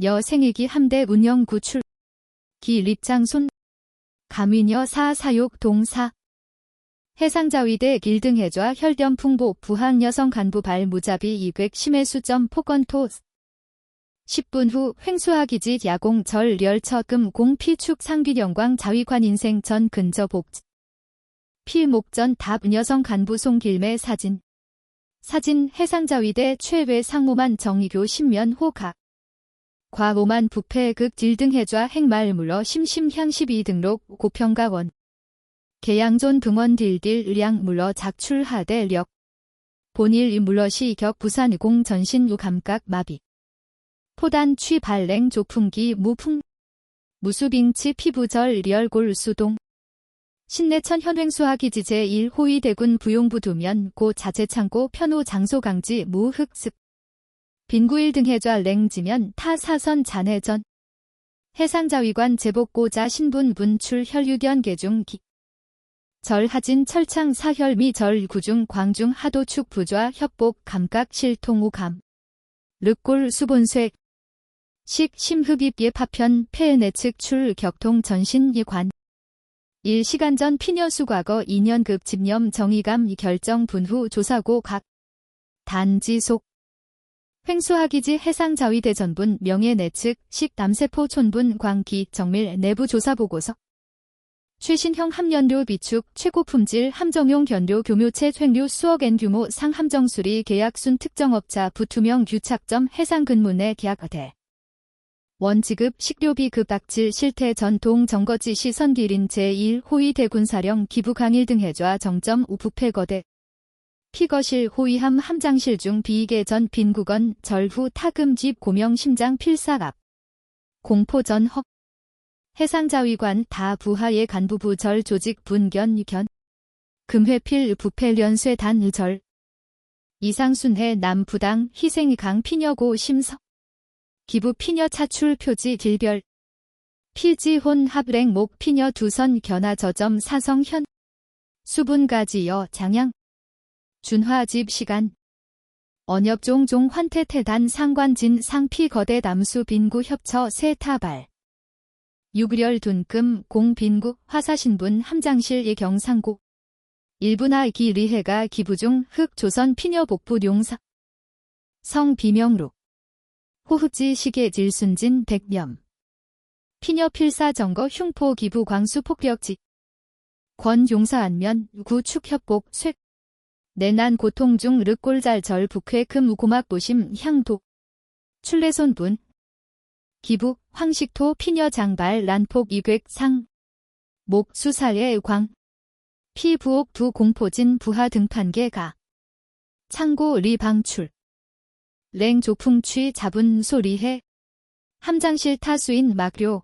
여생이기 함대 운영 구출 기 립장손 감위녀 사사욕 동사 해상자위대 길등해좌 혈변풍보 부항 여성 간부 발 무자비 이객 심해수점 폭언토 10분 후 횡수하기지 야공 절 열처금 공피축 상귀영광 자위관 인생 전 근저 복지 필목전 답 여성 간부 송길매 사진 해상자위대 최외 상무만 정의교 신면 호각 과오만 부패 극 길등해좌 행말 물러 심심향 12등록 고평가원 계양존 등원 딜딜 의량 물러 작출하대 력 본일 물러시 격 부산 공 전신 감각 마비 포단 취 발랭 조풍기 무풍 무수빙치 피부절 리얼골 수동 신내천 현횡수하기 지제 1호위 대군 부용부 두면 고 자재창고 편호 장소 강지 무흑습 빈구일 등해좌 랭지면 타 사선 잔해전 해상자위관 제복고자 신분 분출 혈유견 개중기 절하진 철창 사혈미 절 구중 광중 하도축 부좌 협복 감각 실통우감 륵골 수본쇠 식 심흡입예 파편 폐내측 출 격통 전신 예관 1시간 전 피녀수 과거 2년급 집념 정의감 결정 분후 조사고 각 단지속 횡수하기지 해상자위대전분 명예내측 식 남세포 촌분 광기 정밀 내부조사보고서 최신형 함연료 비축 최고품질 함정용 견료 교묘체 횡료 수억 엔 규모 상함정수리 계약순 특정업자 부투명 유착점 해상근무내 계약대 원지급 식료비 급악질 실태 전통 정거지 시선기린 제1호위 대군사령 기부강일 등 해좌 정점 우부패거대 피거실 호위함 함장실 중 비이계 전 빈국원 절후 타금집 고명 심장 필삭 앞 공포 전 허 해상자위관 다 부하의 간부부 절 조직 분견 견 금회필 부패련쇠 단 의절 이상순해 남부당 희생강 피녀고 심서 기부 피녀 차출 표지 딜별 필지혼 합랭 목 피녀 두선 견하 저점 사성현 수분가지여 장양 준화집 시간 언엽종종 환태태단 상관진 상피 거대 남수 빈구 협처 세타발 유그렬 둔금 공 빈구 화사신분 함장실 예경상고 일부나 기 리해가 기부중 흑 조선 피녀 복부 용사 성 비명록 호흡지 시계 질순진 백념 피녀 필사 정거 흉포 기부 광수 폭력지 권 용사 안면 구축 협복 쇠 내난 고통 중 륵골잘 절 북회 금 고막 보심 향도 출래손분 기부 황식토 피녀 장발 란폭 이객 상 목 수사의 광 피부옥 두 공포진 부하 등판계가 창고 리 방출 랭 조풍취 잡은 소리해 함장실 타수인 막료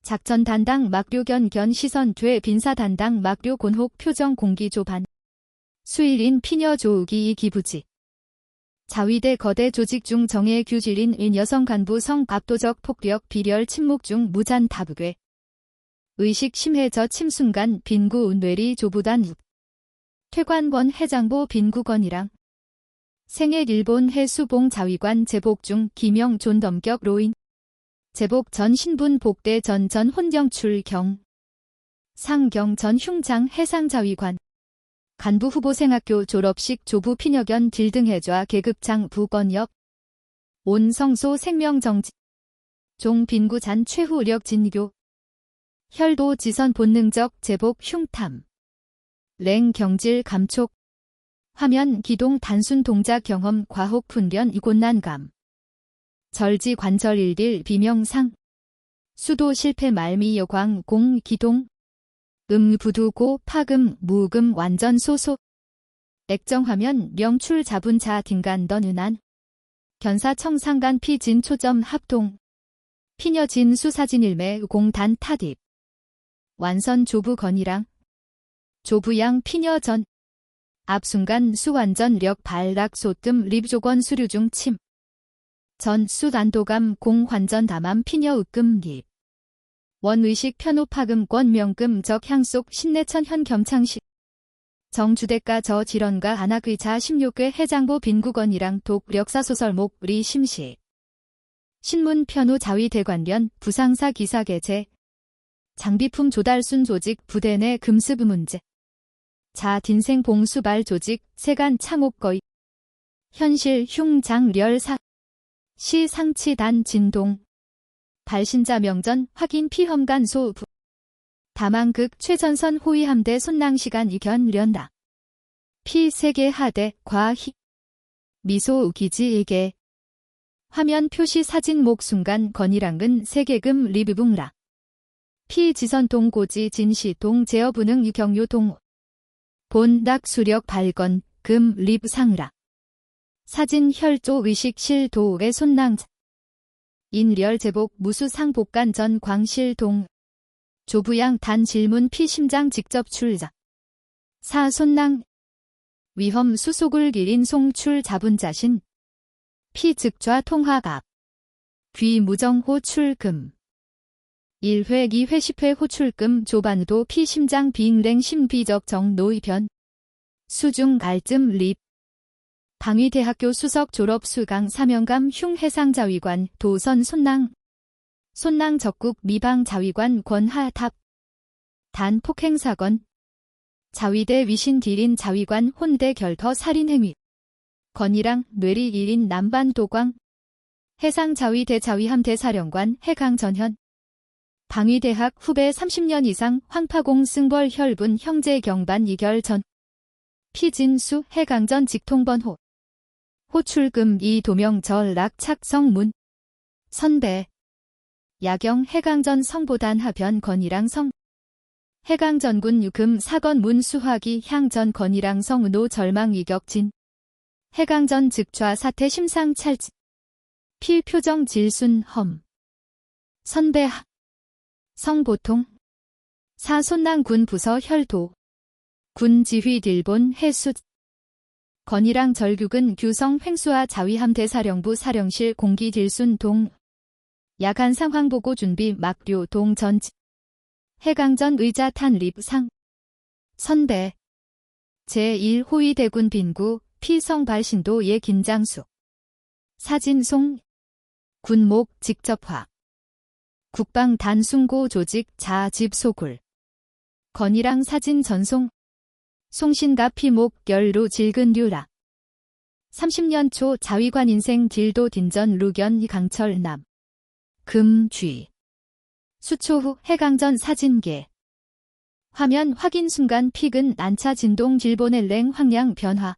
작전 단당 막료견 견 시선 뒤 빈사 단당 막료 곤혹 표정 공기 조반 수일인 피녀 조우기 기부지 자위대 거대 조직 중 정예 규질인 인 여성 간부 성 압도적 폭력 비렬 침묵 중 무잔 다부괴 의식 심해저 침순간 빈구 운뇌리 조부단 욱 퇴관권 해장보 빈구건이랑 생애 일본 해수봉 자위관 제복 중 기명 존덤격 로인 제복 전 신분 복대 전 혼경출 경 상경 전 흉장 해상자위관 간부 후보생학교 졸업식 조부 피녀견 딜등해좌 계급장 부건역 온 성소 생명정지 종 빈구 잔 최후력 진교 혈도 지선 본능적 제복 흉탐 랭 경질 감촉 화면 기동 단순 동작 경험 과혹 분변 이곤난감 절지 관절 일딜 비명상 수도 실패 말미 여광 공 기동 부두고 파금 무금 완전 소소 액정화면 명출 잡은 자 딩간던 은한 견사청 상간 피진 초점 합동 피녀진 수사진 일매 공단 타딥 완선 조부 건이랑 조부양 피녀전 앞순간 수완전 력 발락 소뜸 립조건 수류중 침 전 수단도감 공환전 담암 피녀 으끔 립 원의식 편호파금권 명금 적향속 신내천 현 겸창식 정주대가 저 질원가 안학의자 16괴 해장보 빈구건이랑 독 역사소설목 리 심시 신문 편우 자위대관련 부상사 기사 게재. 장비품 조달순 조직 부대 내 금습 문제. 자 딘생 봉수발 조직 세간 창옥거의. 현실 흉장렬사. 시 상치단 진동. 발신자 명전 확인 피험간 소부. 다만극 최전선 호위함대 손낭시간 이견련다. 피 세계 하대 과희. 미소 우기지에게. 화면 표시 사진 목 순간 건이랑은 세계금 리뷰붕라. 피 지선동 고지 진시동 제어부능 유경유 동. 본닥 수력 발건 금 립 상라. 사진 혈조 의식 실도의 손낭. 인리얼 제복 무수상 복간 전 광실동. 조부양 단 질문 피 심장 직접 출자. 사 손낭. 위험 수속을 기린 송출 자분자신. 피 즉좌 통화갑. 귀 무정호 출금. 1회 2회 10회 호출금 조반도 피 심장 비인랭 심비적 정노의변. 수중 갈쯤 립. 방위대학교 수석 졸업 수강 사명감 흉해상자위관 도선 손낭. 손낭 적국 미방 자위관 권하답. 단 폭행사건. 자위대 위신 기린 자위관 혼대 결터 살인행위. 건이랑 뇌리 1인 남반도광. 해상자위대 자위함대 사령관 해강전현. 방위대학 후배 30년 이상 황파공 승벌 혈분 형제 경반 이결전. 피진수 해강전 직통번호. 호출금 이도명 전락 착성문. 선배. 야경 해강전 성보단 하변 건이랑 성. 해강전군 유금 사건 문수화기 향전 건이랑 성은호 절망 위격진. 해강전 즉좌 사태 심상 찰지. 필표정 질순 험. 선배하. 성보통. 사손낭군 부서 혈도. 군지휘 딜본 해수. 건이랑 절규근 규성 횡수와 자위함대 사령부 사령실 공기 딜순 동. 야간 상황 보고 준비 막료 동 전지. 해강전 의자 탄 립상. 선배. 제1호위 대군 빈구 피성 발신도 예 긴장수. 사진송. 군목 직접화. 국방 단순고 조직 자집 소굴. 건이랑 사진 전송. 송신가 피목 열루 질근 류라. 30년 초 자위관 인생 딜도 딘전 루견 강철남. 금쥐. 수초 후 해강전 사진계. 화면 확인 순간 픽은 난차 진동 질보넬랭 황량 변화.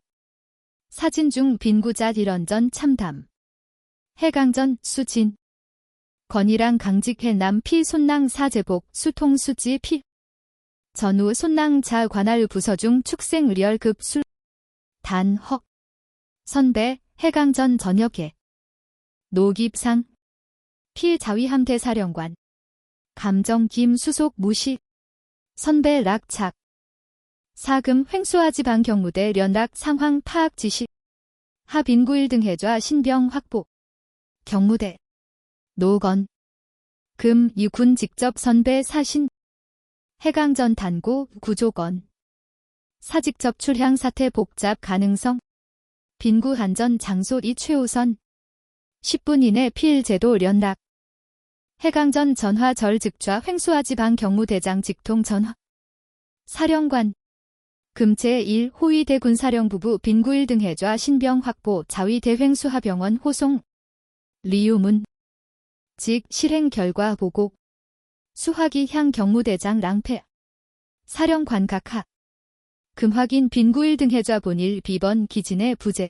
사진 중 빈구자 딜런전 참담. 해강전 수진. 건이랑 강직해 남피 손낭 사제복 수통 수지 피. 전후 손낭 자 관할 부서 중 축생 의렬 급술. 단허. 선배 해강전 전역에. 노깁상. 피 자위함대 사령관. 감정 김 수속 무시. 선배 락착. 사금 횡수하지 방 경무대 연락 상황 파악 지시. 하빈구 1등 해좌 신병 확보. 경무대. 노건. 금 이군 직접 선배 사신. 해강전 단고 구조건. 사직접 출향 사태 복잡 가능성. 빈구 한전 장소 이 최우선. 10분 이내 피일 제도 연락. 해강전 전화 절 즉좌 횡수하지 방 경무대장 직통 전화. 사령관. 금제 1 호위 대군 사령부부 빈구 1등 해좌 신병 확보 자위 대횡수하병원 호송. 리유문. 직 실행 결과 보고. 수화기 향 경무대장 랑패. 사령관 각하. 금 확인 빈구 1등 해좌 본일 비번 기진의 부재.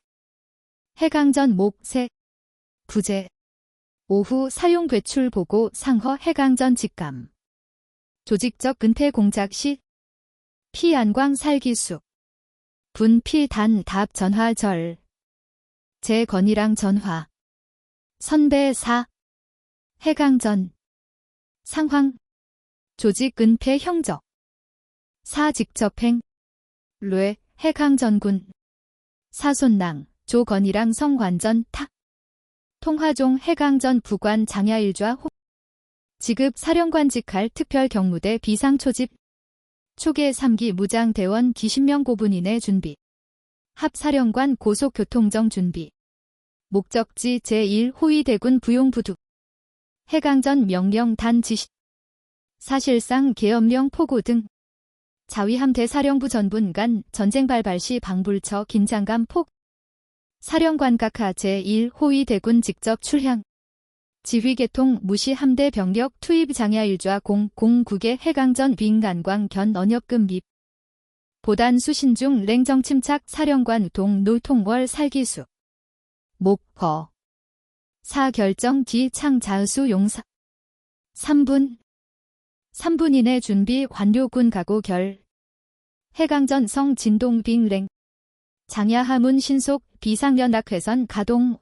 해강전 목세. 부재. 오후 사용 괴출 보고 상허 해강전 직감. 조직적 은폐 공작 시. 피안광 살기수. 분피 단 답 전화 절. 제건이랑 전화. 선배 사. 해강전. 상황. 조직 은폐 형적. 사 직접행. 뢰 해강전군. 사손낭 조건이랑 성관전 탁. 통화종 해강전 부관 장야일좌 호. 지급 사령관 직할 특별경무대 비상초집. 초계 3기 무장대원 기신명 고분 이내 준비. 합사령관 고속교통정 준비. 목적지 제1 호위대군 부용부두. 해강전 명령 단 지시. 사실상 계엄령 포고 등 자위함 대사령부 전분간 전쟁 발발 시 방불처 긴장감 폭. 사령관 각하 제1호위 대군 직접 출향. 지휘계통 무시 함대 병력 투입 장야 일좌 009개 해강전 빙간광 견 언협금 립. 보단 수신 중 랭정 침착 사령관 동노통월 살기수. 목거. 사 결정 뒤 창 자의수 용사. 3분 이내 준비 완료 군 가고 결. 해강전 성 진동 빙랭. 장야 하문 신속 비상연락회선 가동.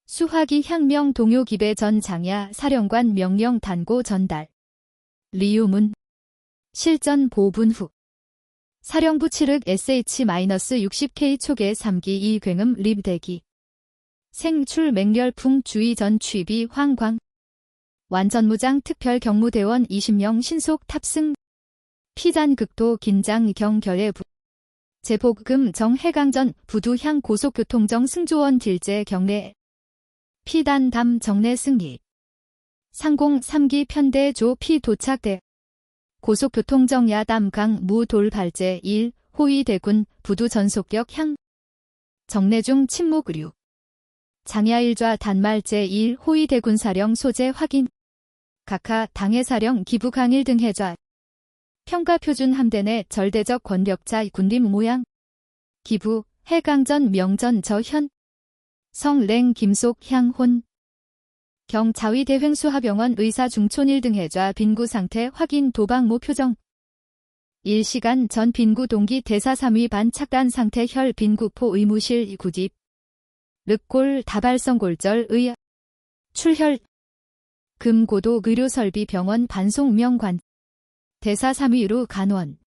수화기 향명 동요 기배 전 장야 사령관 명령 단고 전달. 리우문. 실전 보분 후. 사령부 7흑 SH-60K 초계 3기 2 굉음 립대기. 생출 맹렬풍 주의 전 취비 황광. 완전무장 특별경무대원 20명 신속 탑승. 피잔 극도 긴장 경결의 부. 제복금 정해강전 부두향 고속교통정 승조원 딜제 경례. 피단담 정례 승리. 상공 3기 편대 조피 도착대. 고속교통정 야담강 무돌발제 1 호위 대군 부두 전속격 향. 정례 중 침묵 의류. 장야 일좌 단말제 1 호위 대군 사령 소재 확인. 각하 당해 사령 기부 강일 등 해좌. 평가 표준 함대 내 절대적 권력자 군림 모양. 기부 해강전 명전 저현. 성랭 김속 향혼. 경 자위 대횡수 하병원 의사 중촌 1등 해좌 빈구 상태 확인 도방모 표정. 1시간 전 빈구 동기 대사 3위 반 착단 상태 혈 빈구포 의무실 구집. 륵골 다발성 골절 의. 출혈. 금고도 의료설비 병원 반송 명관. 대사 3위로 간원.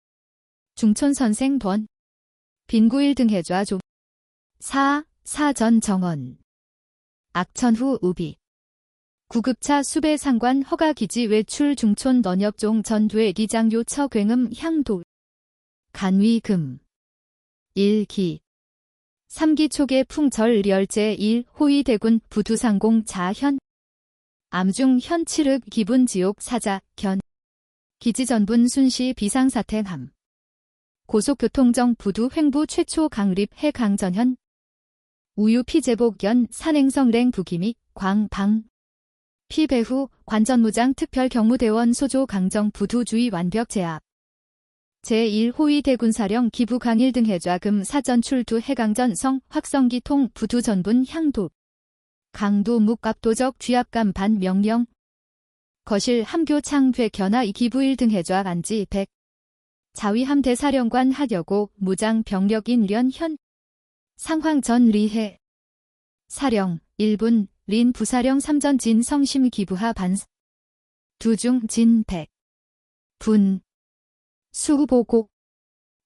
중촌 선생 번. 빈구 1등 해좌 조. 사전 정원. 악천 후 우비. 구급차 수배 상관 허가 기지 외출 중촌 넌협종 전두의 리장 요처 굉음 향도. 간위금. 1기. 3기 초계 풍절 렬제 1 호위 대군 부두상공 자현. 암중 현 7흑 기분 지옥 사자 견. 기지 전분 순시 비상사태함. 고속교통정 부두 횡부 최초 강립 해강전현. 우유 피제복연 산행성 랭 부기믹 광방. 피배후 관전무장 특별경무대원 소조 강정 부두 주의 완벽 제압. 제1호위 대군사령 기부 강일 등 해좌 금 사전 출두 해강전 성 확성기 통 부두 전분 향도. 강도 묵압도적 뒤압감 반 명령. 거실 함교 창회 견하 기부 1등 해좌 안지 100. 자위함 대사령관 하여고 무장 병력인 련현. 상황 전 리해. 사령 1분 린 부사령 3전 진 성심 기부하 반. 두중 진 100. 분. 수보고.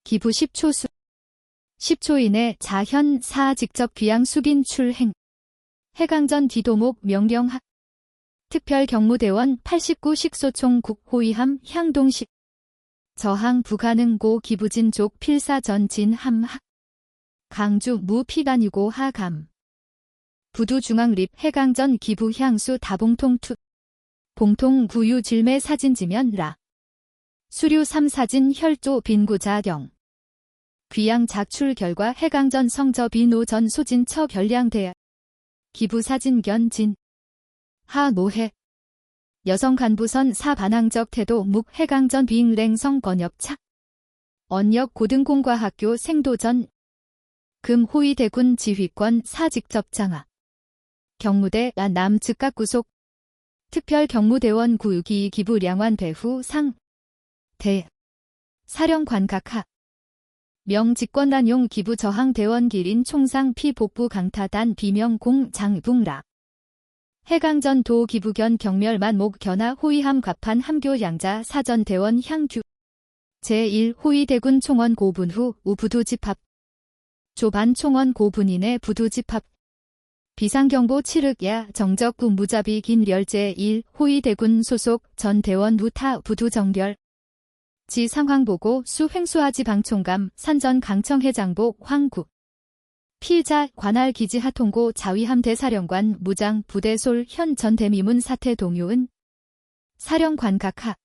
기부 10초 수. 10초 이내 자현 사 직접 귀양 수빈 출행. 해강전 뒤도목 명령하. 특별경무대원 89 식소총 국호위함 향동식. 저항 부가능 고 기부진 족 필사 전진 함학. 강주 무피간이고 하감. 부두중앙립 해강전 기부 향수 다봉통 투. 봉통 구유 질매 사진지면 라. 수류 3사진 혈조 빈구자경. 귀양 작출 결과 해강전 성저 비노전 소진 처 결량대. 기부 사진 견진. 하 노해. 여성 간부선 사 반항적 태도 묵 해강전 빙랭성 건협착. 언역 고등공과학교 생도전. 금 호위 대군 지휘권 사 직접 장하. 경무대 남 즉각 구속. 특별경무대원 구유기 기부 량완 배후 상. 대. 사령관 각하. 명 직권란용 기부 저항 대원 기린 총상 피 복부 강타단 비명 공 장붕라. 해강전 도 기부견 경멸만 목 견하 호위함 갑판 함교 양자 사전 대원 향규. 제1 호위 대군 총원 고분 후 우부두 집합. 조반 총원 고분 이내 부두 집합. 비상경보 7흑야 정적구 무자비 긴 렬제 1 호위 대군 소속 전 대원 무타 부두 정결. 지 상황 보고 수 횡수하지 방총감 산전 강청 회장복 황구. 피의자 관할 기지 하통고 자위함 대사령관 무장 부대솔 현 전 대미문 사태 동요은 사령관 각하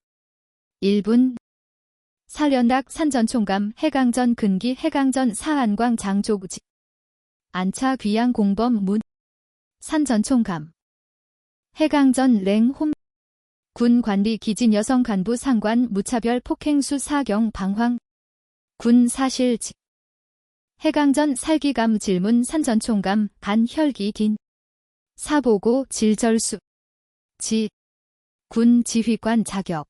1분 사련락 산전총감 해강전 근기 해강전 사안광 장조구지 안차 귀양 공범 문 산전총감 해강전 랭홈 군 관리 기진 여성 간부 상관 무차별 폭행수 사경 방황 군 사실지 해강전 살기감 질문 산전총감 간혈기 딘 사보고 질절수 지 군 지휘관 자격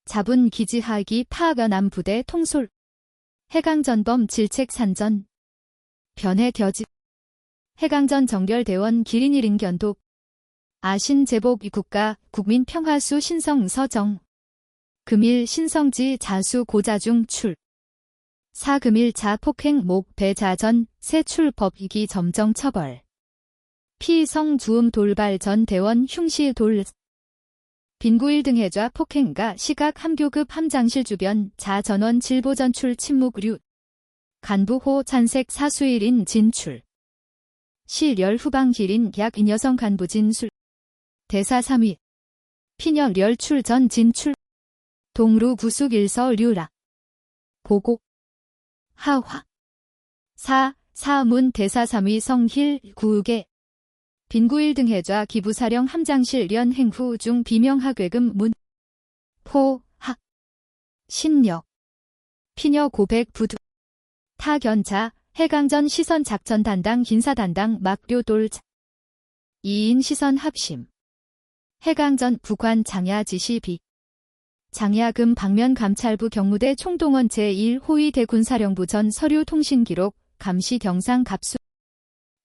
자분 기지하기 파악연암 부대 통솔 해강전범 질책 산전 변해 겨지 해강전 정결대원 기린 1인 견독 아신 제복 국가 국민평화수 신성 서정 금일 신성지 자수 고자중 출 사금일 자폭행 목 배자전 세출법 이기 점정 처벌 피성 주음 돌발 전 대원 흉시 돌 빈구일 등 해좌 폭행가 시각 함교급 함장실 주변 자전원 질보전출 침묵류 간부호 잔색 사수일인 진출 실열 후방길인 약 인여성 간부 진술 대사 3위 피녀 렬출 전 진출 동루 구숙 일서 류라 보고 하화 사문 대사 3위 성힐 구우계 빈구일 등 해좌 기부사령 함장실 련 행후 중 비명하괴금 문 포하 신력 피녀 고백 부두 타견차 해강전 시선 작전 담당 긴사 담당 막료 돌차 2인 시선 합심 해강전 북한 장야 지시비 장야금 방면 감찰부 경무대 총동원 제1호위 대군사령부 전 서류 통신기록 감시 경상 갑수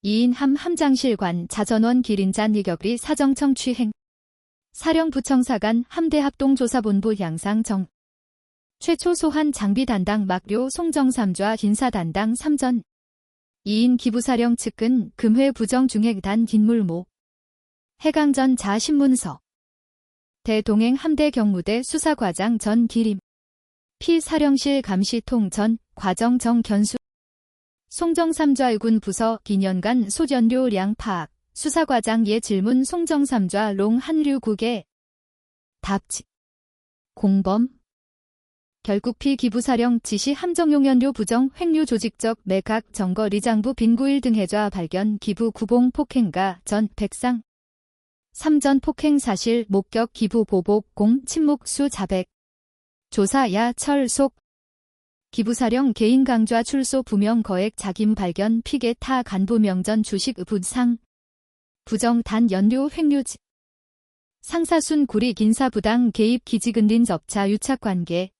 2인 함장실관 자전원 기린잔 이격리 사정청 취행 사령부청사관 함대합동조사본부 양상정 최초 소환 장비 담당 막료 송정삼좌 긴사 담당 3전 2인 기부사령 측근 금회 부정중행단 뒷물모 해강전 자신문서 대동행 함대 경무대 수사과장 전 기림 피사령실 감시통 전 과정 정 견수 송정삼좌군 부서 기년간 소전료 량 파악 수사과장 예 질문 송정삼좌 롱 한류국의 답지 공범 결국 피기부사령 지시 함정용연료 부정 횡류 조직적 매각 정거 리장부 빈구일 등 해좌 발견 기부 구봉 폭행가 전 백상 3전 폭행 사실 목격 기부 보복 공 침묵 수 자백 조사 야 철속 기부사령 개인 강좌 출소 부명 거액 자김 발견 피계 타 간부 명전 주식 부상 부정 단 연료 횡류지 상사순 구리 긴사 부당 개입 기지근린 접차 유착관계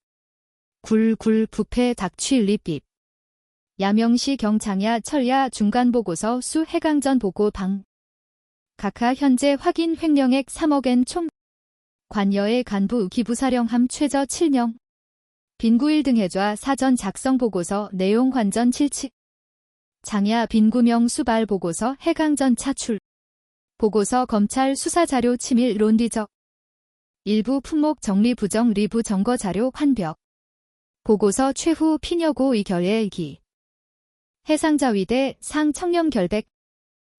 굴 부패 닥취 립입 야명시 경창야 철야 중간보고서 수 해강전 보고 방 각하 현재 확인 횡령액 3억엔 총 관여의 간부 기부사령함 최저 7명 빈구일 등 해좌 사전 작성 보고서 내용 환전 7치 장야 빈구명 수발 보고서 해강전 차출 보고서 검찰 수사자료 치밀 론디적 일부 품목 정리 부정 리부 정거 자료 환벽 보고서 최후 피녀고 의결의 해상자위대 상 청렴 결백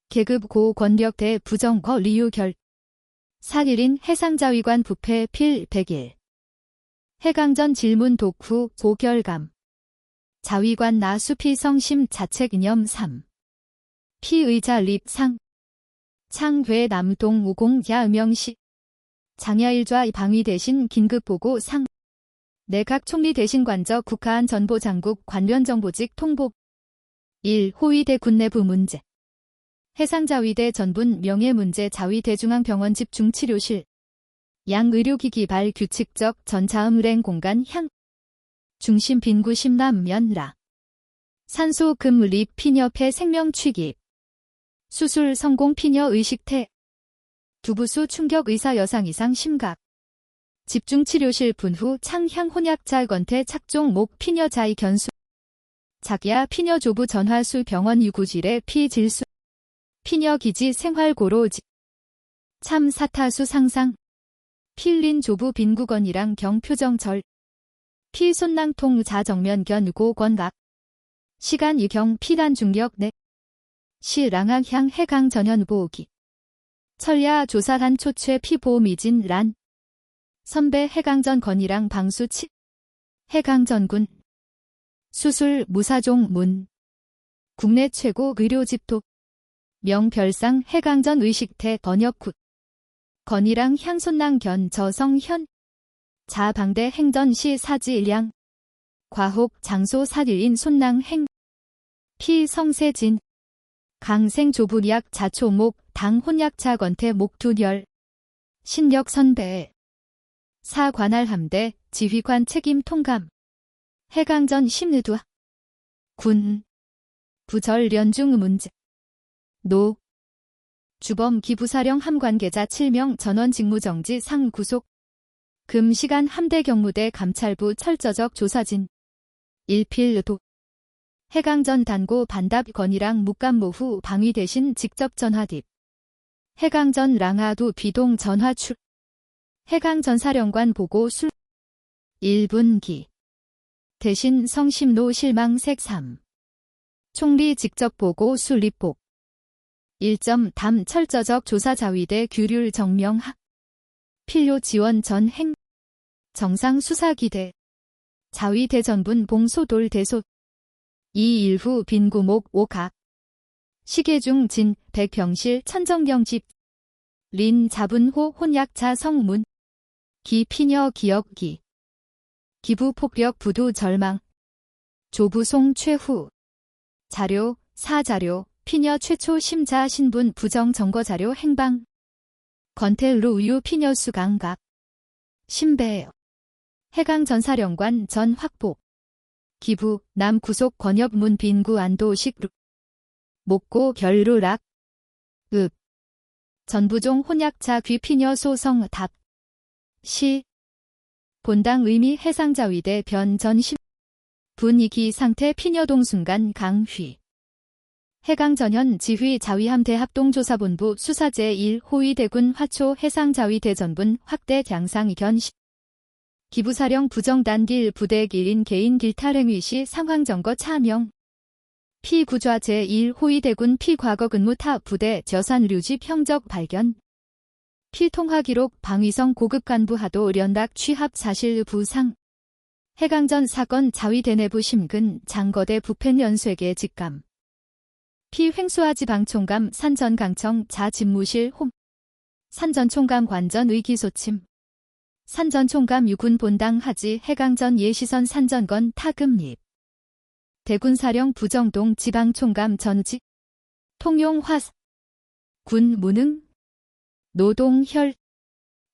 계급 고 권력대 부정거 리유 결 사일인 해상자위관 부패 필 100일 해강전 질문 독후 고결감 자위관 나수 피성심 자책 이념 3 피의자 립상 창회 남동 우공 야음영시 장야일좌 방위 대신 긴급보고 상 내각 총리 대신 관저 국가안 전보장국 관련정보직 통보 1. 호위대 군내부 문제 해상자위대 전분 명예문제 자위대중앙병원 집중치료실 양의료기기 발 규칙적 전자음을행 공간 향 중심 빈구 심남면라 산소 금 립 피녀폐 생명 취깁 수술 성공 피녀 의식태 두부수 충격 의사 여상 이상 심각 집중치료실 분후 창향 혼약자 권태 착종 목 피녀 자의 견수 작야 피녀 조부 전화수 병원 유구질의 피질수 피녀 기지 생활고로지 참 사타수 상상 필린 조부 빈구건이랑 경표정절 피손낭통 자정면 견고 권각 시간 유경 피단 중력 내 시랑악향 해강 전현 보기 철야 조사단 초최 피보 미진 란 선배 해강전 건이랑 방수 치 해강전군 수술 무사종 문 국내 최고 의료집도 명별상 해강전 의식태 번역굿 건이랑 향손낭 견 저성현 자방대 행전시 사지일량 과혹 장소 사일인 손낭행 피성세진 강생 조불약 자초목 당 혼약차 건태 목두열 신력 선배 사관할 함대 지휘관 책임 통감 해강전 심의두 군 부절 연중 문제 노 주범 기부사령 함관계자 7명 전원 직무정지 상 구속 금시간 함대 경무대 감찰부 철저적 조사진 일필도 해강전 단고 반답 건이랑 묵감모 후 방위 대신 직접 전화딥 해강전 랑하두 비동 전화 출 해강전 사령관 보고 술 1분기 대신 성심노 실망색 3 총리 직접 보고 술립복 1점 담 철저적 조사 자위대 규률 정명학 필요 지원 전행 정상 수사기대 자위대전분 봉소돌 대소 2.1후 빈구목 5각 시계중 진 백병실 천정경 집 린 자분호 혼약차 성문 기 피녀 기억기 기부 폭력 부두 절망 조부송 최후 자료 사자료 피녀 최초 심자 신분 부정 정거 자료 행방 건텔루 우유 피녀 수강각 신배 해강전사령관 전 확보 기부 남 구속 권역문 빈구 안도식 목고 결루락 읍 전부종 혼약차 귀 피녀 소성 답 시 본당 의미 해상자위대 변전심 분위기 상태 피녀동 순간 강휘 해강전현 지휘 자위함대 합동조사본부 수사제 1 호위대군 화초 해상자위대전분 확대 양상 견시 기부사령 부정단딜 부대 길인 개인 길탈행위 시 상황점거 차명 피구좌 제1 호위대군 피과거 근무 타 부대 저산류집 형적 발견 피통화기록 방위성 고급간부 하도 연락 취합 사실 부상 해강전 사건 자위대 내부 심근 장거대 부펜 연쇄계 직감 피횡수하지 방총감 산전강청 자집무실 홈 산전총감 관전 의기소침 산전총감 유군 본당 하지 해강전 예시선 산전건 타금립 대군사령 부정동 지방총감 전직 통용 화사 군 무능 노동혈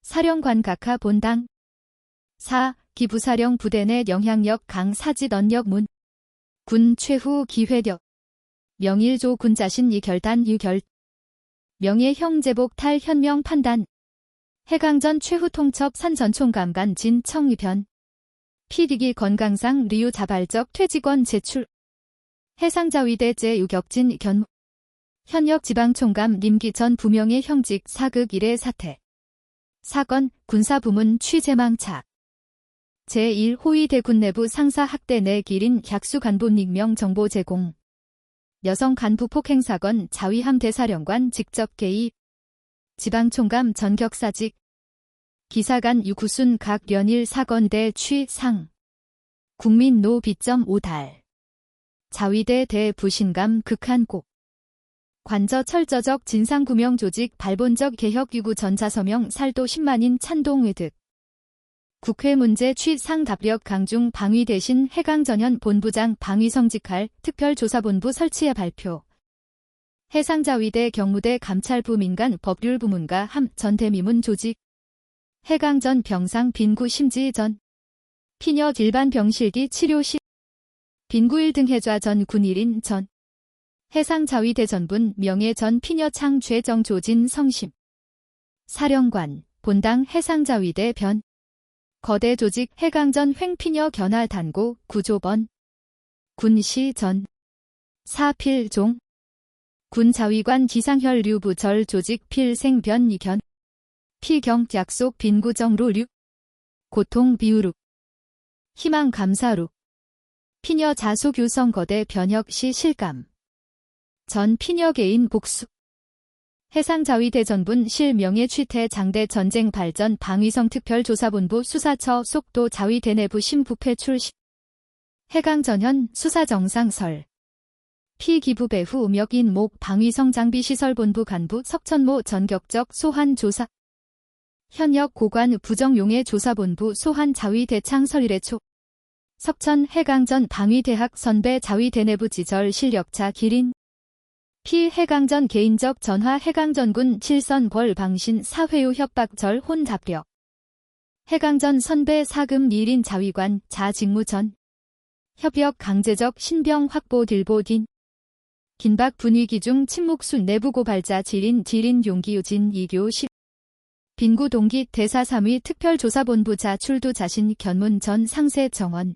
사령관 각하 본당 4. 기부사령 부대 내 영향력 강 사지 언역 문 군 최후 기회력 명일조 군자신 이 결단 유결 명예형 제복 탈 현명 판단 해강전 최후 통첩 산전총감관 진청변 피디기 건강상 리우 자발적 퇴직원 제출 해상자위대 제6격진 견 현역 지방총감 임기 전 부명의 형직 사극 1회 사퇴 사건 군사부문 취재망착 제1호위대군 내부 상사 학대 내 기린 약수 간부 익명 정보 제공 여성 간부 폭행 사건 자위함 대사령관 직접 개입 지방총감 전격사직 기사관 유구순 각 연일 사건 대 취상 국민노 B.5달 자위대 대부신감 극한곡 관저 철저적 진상규명 조직 발본적 개혁 유구 전자서명 살도 10만인 찬동회득 국회 문제 취상 답력 강중 방위 대신 해강전현 본부장 방위 성직할 특별조사본부 설치의 발표 해상자위대 경무대 감찰부 민간 법률부문과 함 전대미문 조직 해강전 병상 빈구 심지 전 피녀 일반 병실기 치료 시 빈구 1등 해좌 전 군일인 전 해상자위대 전분 명예 전 피녀 창 죄정 조진 성심 사령관 본당 해상자위대 변 거대 조직 해강전 횡피녀 견할 단고 구조번 군시 전 사필종 군자위관 기상혈 류부절 조직 필생 변이견 피경 약속 빈구정 로류 고통 비우룩 희망 감사룩 피녀 자수규성 거대 변혁 시 실감. 전 피녀 개인 복수. 해상자위대전분 실명예 취태 장대 전쟁 발전 방위성 특별조사본부 수사처 속도 자위대 내부 심부패 출시. 해강전현 수사정상설. 피기부 배후 음역인목 방위성 장비시설본부 간부 석천모 전격적 소환 조사. 현역 고관 부정용해 조사본부 소환 자위대창 설일해초. 석천 해강전 방위대학 선배 자위대 내부 지절 실력차 기린. 피 해강전 개인적 전화 해강전군 7선 벌 방신 사회우 협박절 혼잡력. 해강전 선배 사금 1인 자위관 자직무전. 협력 강제적 신병 확보 딜보딘. 긴박 분위기 중 침묵수 내부 고발자 질인 용기유진 이교 10. 빈구 동기 대사 3위 특별조사본부 자출두 자신 견문 전 상세 정원.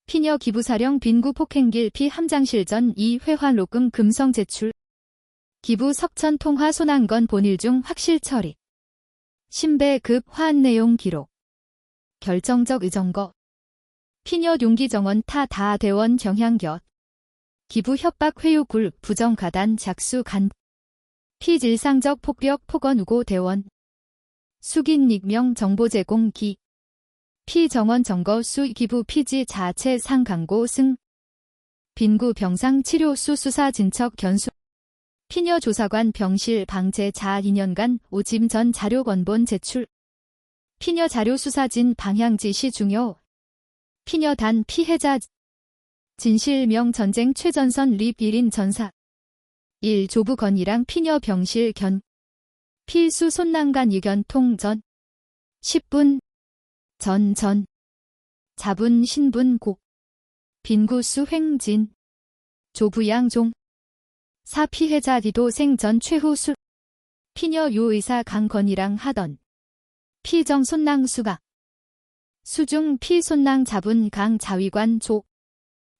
피녀 기부사령 빈구 폭행길 피 함장실 전 2회화 녹음 금성 제출. 기부 석천 통화 손한건 본일 중 확실 처리. 신배급 화한 내용 기록. 결정적 의정거. 피녀 용기 정원 타 다 대원 경향곁. 기부 협박 회유 굴 부정 가단 작수 간. 피질상적 폭력 폭언 우고 대원. 숙인 익명 정보 제공 기. 피정원 정거 수 기부 피지 자체 상 강고 승. 빈구 병상 치료 수 수사 진척 견수. 피녀 조사관 병실 방제 자 2년간 오짐 전 자료 원본 제출. 피녀 자료 수사진 방향 지시 중요. 피녀 단 피해자 진실명 전쟁 최전선 립 1인 전사. 1. 조부 건이랑 피녀 병실 견. 필수 손난간 의견 통전. 10분. 전. 자분 신분 고. 빈구수 횡진. 조부양종. 사 피해자 디도 생전 최후수. 피녀 요의사 강건이랑 하던. 피정 손낭 수가. 수중 피 손낭 자분 강 자위관 조.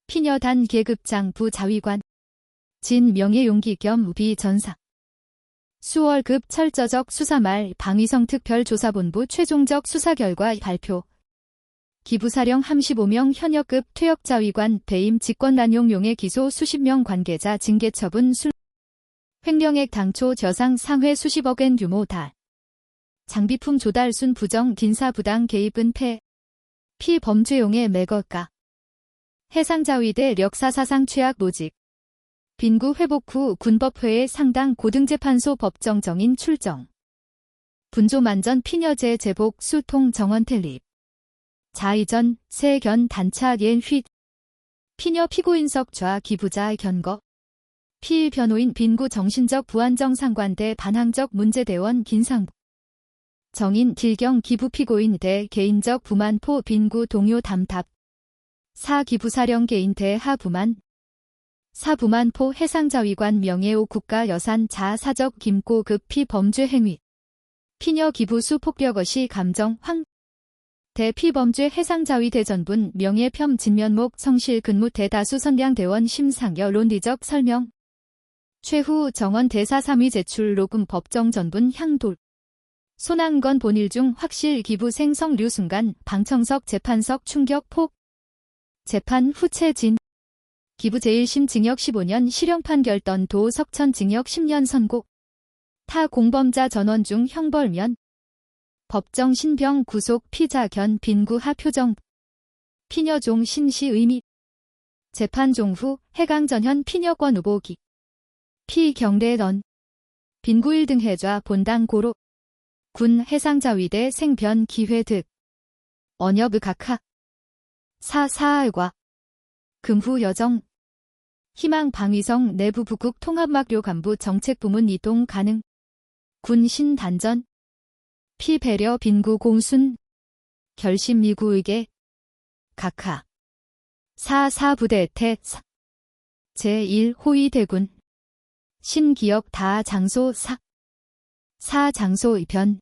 피녀 단 계급장 부 자위관. 진 명예용기 겸 비전사. 수월급 철저적 수사말 방위성 특별조사본부 최종적 수사 결과 발표. 기부사령 35명 현역급 퇴역자위관 배임 직권난용용의 기소 수십 명 관계자 징계처분 술. 횡령액 당초 저상 상회 수십억엔 규모 달. 장비품 조달순 부정 긴사부당 개입 은폐. 피범죄용의 매거가. 해상자위대 력사사상 최악 모직. 빈구 회복 후 군법회의 상당 고등재판소 법정정인 출정. 분조만전 피녀제 제복 수통 정원 텔립. 자이전 세견 단차 옌 휘. 피녀 피고인석 좌 기부자 견거. 피 변호인 빈구 정신적 부안정 상관대 반항적 문제대원 긴상. 정인 딜경 기부 피고인 대 개인적 부만포 빈구 동요 담탑. 사 기부사령 개인 대 하부만. 사부만포 해상자위관 명예호 국가여산 자사적 김고급 피범죄 행위. 피녀 기부수 폭력어시 감정 황. 대피범죄 해상자위대전분 명예평 진면목 성실 근무 대다수 선량대원 심상여 논리적 설명. 최후 정원 대사 3위 제출 녹음 법정 전분 향돌. 손한건 본일 중 확실 기부 생성류 순간 방청석 재판석 충격 폭. 재판 후체진. 기부 제1심 징역 15년 실형 판결 도 석천 징역 10년 선고. 타 공범자 전원 중 형벌면. 법정 신병 구속 피자 견 빈구 하 표정. 피녀종 신시 의미. 재판 종후 해강전현 피녀권 우보기. 피경례던. 빈구 1등 해좌 본당 고로. 군 해상자위대 생변 기회 득. 언협의 각하. 사사알과. 금후 여정. 희망 방위성 내부 부국 통합막료 간부 정책부문 이동 가능. 군 신단전. 피배려 빈구 공순. 결심 미구의계. 각하. 사사부대 태. 제1호위 대군. 신기역 다 장소 사. 사장소 변.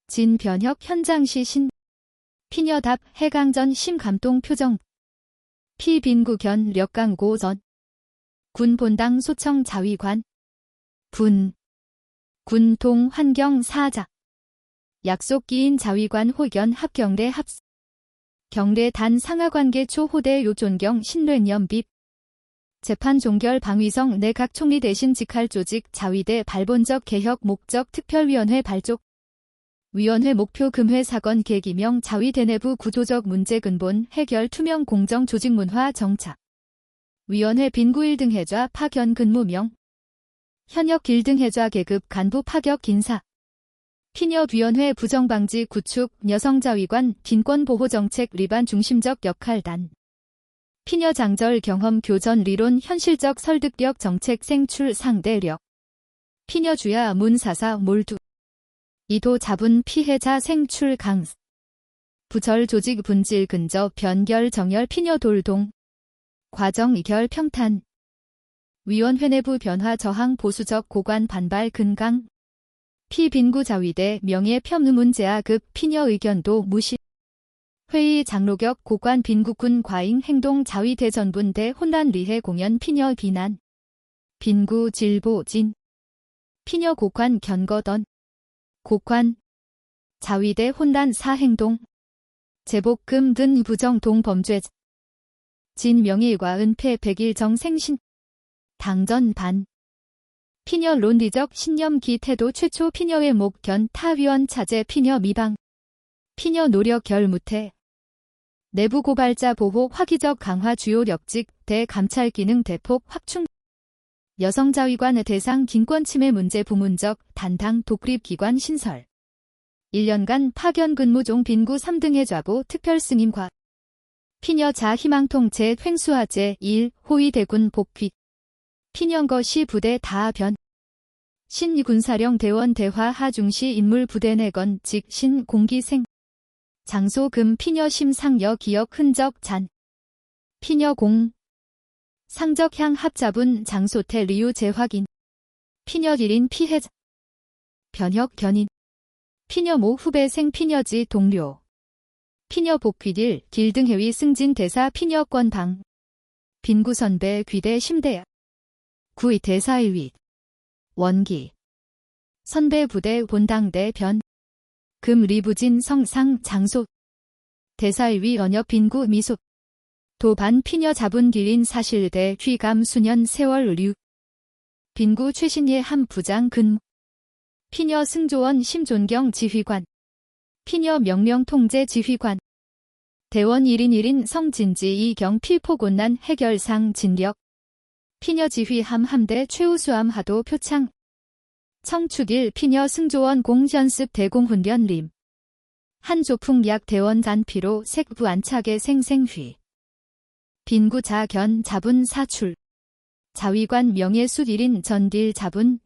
진변혁 현장시 신. 피녀답 해강전 심감동 표정. 피빈구견 력강고전. 군 본당 소청 자위관. 분. 군동 환경 사자. 약속기인 자위관 호견 합경대 합. 경례 단 상하관계 초호대 요존경 신뢰연비 재판 종결 방위성 내각 총리 대신 직할 조직 자위대 발본적 개혁 목적 특별위원회 발족 위원회 목표 금회 사건 계기명 자위대 내부 구조적 문제 근본 해결 투명 공정 조직 문화 정착 위원회 빈구 1등 해좌 파견 근무명 현역 길등 해좌 계급 간부 파격 인사 피녀위원회 부정방지 구축 여성자위관 빈권보호정책 리반 중심적 역할단 피녀 장절 경험 교전 리론 현실적 설득력 정책 생출 상대력 피녀 주야 문사사 몰두 이도 자분 피해자 생출 강 부절 조직 분질 근저 변결 정열 피녀 돌동 과정 이결 평탄 위원회 내부 변화 저항 보수적 고관 반발 근강 피빈구 자위대 명예 폄훼 문제아급 피녀 의견도 무시 회의 장로격 고관 빈구군 과잉 행동 자위대 전분대 혼란 리해 공연 피녀 비난 빈구 질보진 피녀 고관 견거던 고관 자위대 혼란 사행동 제복금 등 부정동 범죄 진 명예과 은폐 100일 정생신 당전 반 피녀 논리적 신념기 태도 최초 피녀의 목견 타위원 차제 피녀 미방 피녀 노력 결무태 내부 고발자 보호 화기적 강화 주요 력직 대감찰 기능 대폭 확충 여성자위관 대상 긴권 침해 문제 부문적 단당 독립기관 신설 1년간 파견 근무 종 빈구 3등 해좌부 특별승인과 피녀 자희망통제 횡수화제 1 호위 대군 복귀 피녀거시 부대 다변 신군사령 대원 대화 하중시 인물 부대 내건 직 신공기생 장소 금 피녀 심상여 기억 흔적 잔 피녀 공 상적향 합자분 장소태 리유 재확인 피녀 1인 피해자 변혁 견인 피녀 모 후배생 피녀지 동료 피녀 복귀딜 길등해위 승진 대사 피녀권 방 빈구 선배 귀대 심대야 구이 대사일위 원기 선배 부대 본당대 변 금 리부진 성상 장소 대사일위 언역 빈구 미소 도반 피녀 자분 길인 사실대 휘감 수년 세월 류 빈구 최신예 한 부장 근무 피녀 승조원 심존경 지휘관 피녀 명령 통제 지휘관 대원 1인 1인 성진지 이경 필포곤난 해결상 진력 피녀 지휘함 함대 최우수함 하도 표창 청축일 피녀 승조원 공연습 대공훈련 림 한조풍 약 대원 잔피로 색부 안착의 생생휘 빈구 자견 자분 사출 자위관 명예수 1인 전딜 자분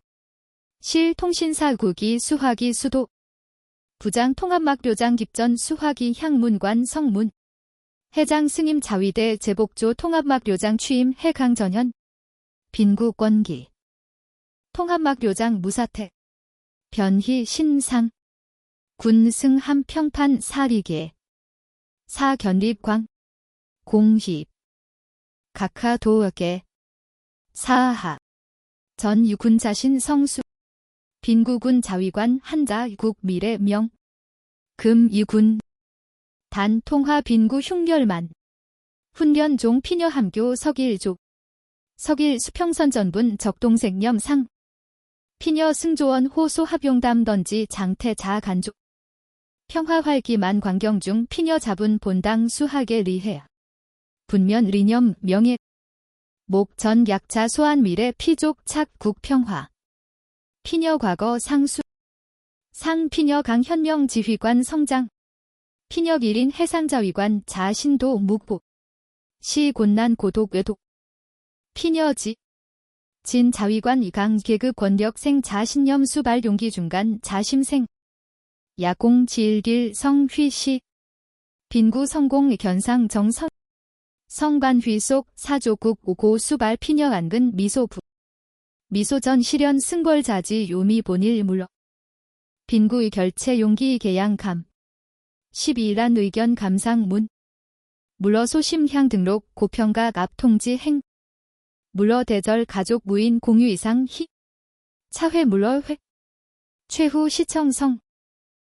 실 통신사 구기 수화기 수도 부장 통합막료장 깁전 수화기 향문관 성문 해장 승임 자위대 제복조 통합막료장 취임 해강전현 빈구 권기 통합막료장 무사택 변희 신상 군승함 평판 사리계 사견립광 공힙 각하도역계 사하 전 유군 자신 성수 빈구군 자위관 한자 국 미래명 금 이군 단 통화 빈구 흉결만 훈련 종 피녀 함교 석일족 석일 수평선 전분 적동생념 상 피녀 승조원 호소 합용담 던지 장태 자간족 평화활기만 광경중 피녀 자분 본당 수하게 리해 분면 리념 명예 목전 약자 소환 미래 피족 착국 평화 피녀 과거 상수 상 피녀 강현명 지휘관 성장 피녀 1인 해상자위관 자신도 묵보 시 곤난 고독 외독 피녀지 진 자위관 이강 계급 권력생 자신념 수발 용기 중간 자심생 야공 지일길 성휘시 빈구 성공 견상 정선 성반휘 속 사조국 오고 수발 피녀 안근 미소부 미소전 실현 승벌자지 요미 본일 물러 빈구의 결체 용기 계양감 12란 의견 감상문 물러 소심향 등록 고평각 앞통지 행 물러 대절 가족 무인 공유 이상 희 차회 물러 회 최후 시청성